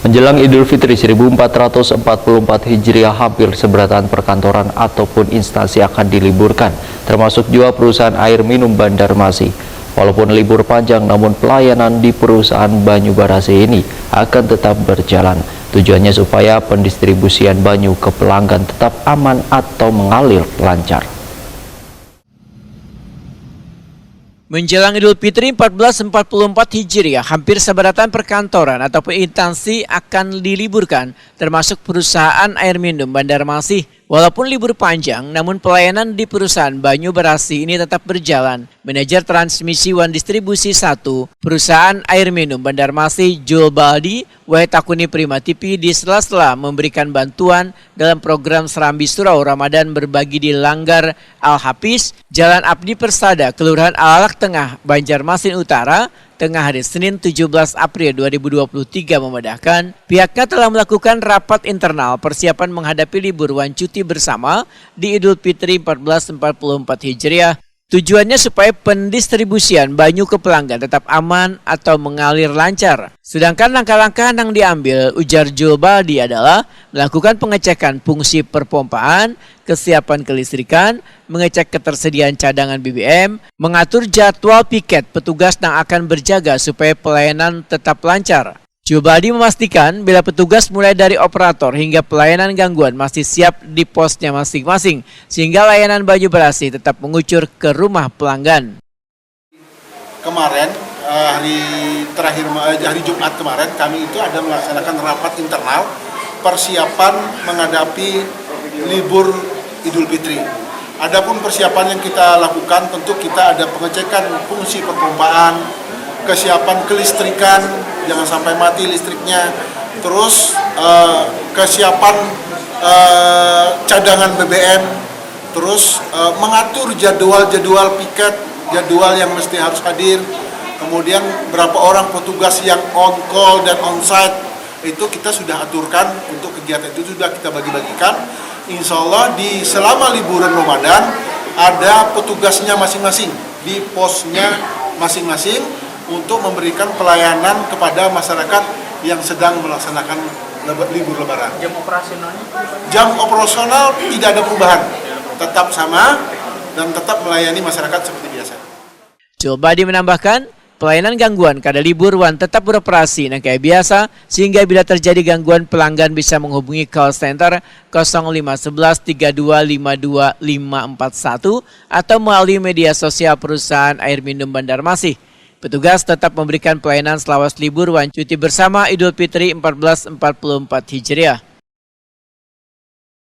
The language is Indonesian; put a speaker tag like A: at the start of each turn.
A: Menjelang Idul Fitri 1444 Hijriah, hampir seberatan perkantoran ataupun instansi akan diliburkan, termasuk juga perusahaan air minum Banjarmasin. Walaupun libur panjang, namun pelayanan di perusahaan Banyu Barasi ini akan tetap berjalan. Tujuannya supaya pendistribusian banyu ke pelanggan tetap aman atau mengalir lancar.
B: Menjelang Idul Fitri 1444 Hijriah, hampir seberatan perkantoran ataupun instansi akan diliburkan, termasuk perusahaan air minum Banjarmasin. Walaupun libur panjang, namun pelayanan di perusahaan Banyu Barasi ini tetap berjalan. Manajer Transmisi Wan Distribusi 1, perusahaan air minum Banjarmasin, Jul Baldi, Wahetakuni Prima TV di sela-sela memberikan bantuan dalam program Serambi Surau Ramadan berbagi di Langgar Al-Hafiz, Jalan Abdi Persada, Kelurahan Alalak Tengah, Banjarmasin Utara, tengah hari Senin 17 April 2023 memedahkan, pihaknya telah melakukan rapat internal persiapan menghadapi libur wan cuti bersama di Idul Fitri 1444 Hijriah. Tujuannya supaya pendistribusian banyu ke pelanggan tetap aman atau mengalir lancar. Sedangkan langkah-langkah yang diambil, ujar Jul Baldi, adalah melakukan pengecekan fungsi perpompaan, kesiapan kelistrikan, mengecek ketersediaan cadangan BBM, mengatur jadwal piket petugas yang akan berjaga supaya pelayanan tetap lancar. Jul Baldi memastikan bila petugas mulai dari operator hingga pelayanan gangguan masih siap di posnya masing-masing, sehingga layanan Banyu Barasi tetap mengucur ke rumah pelanggan.
C: Kemarin hari Jumat kemarin kami itu ada melaksanakan rapat internal persiapan menghadapi libur Idul Fitri. Adapun persiapan yang kita lakukan, tentu kita ada pengecekan fungsi perpompaan, kesiapan kelistrikan, jangan sampai mati listriknya, terus kesiapan cadangan BBM, terus mengatur jadwal piket, jadwal yang mesti harus hadir, kemudian berapa orang petugas yang on call dan on site, itu kita sudah aturkan untuk kegiatan itu sudah kita bagi-bagikan. Insya Allah di selama liburan Ramadan ada petugasnya masing-masing di posnya masing-masing untuk memberikan pelayanan kepada masyarakat yang sedang melaksanakan libur lebaran.
D: Jam operasionalnya?
C: Jam operasional tidak ada perubahan, tetap sama dan tetap melayani masyarakat seperti biasa.
B: Jul Baldi menambahkan, pelayanan gangguan kada libur wan tetap beroperasi kayak biasa, sehingga bila terjadi gangguan pelanggan bisa menghubungi call center 0511 3252 541 atau melalui media sosial perusahaan air minum Banjarmasin. Petugas tetap memberikan pelayanan selawas libur wan cuti bersama Idul Fitri 1444 Hijriah.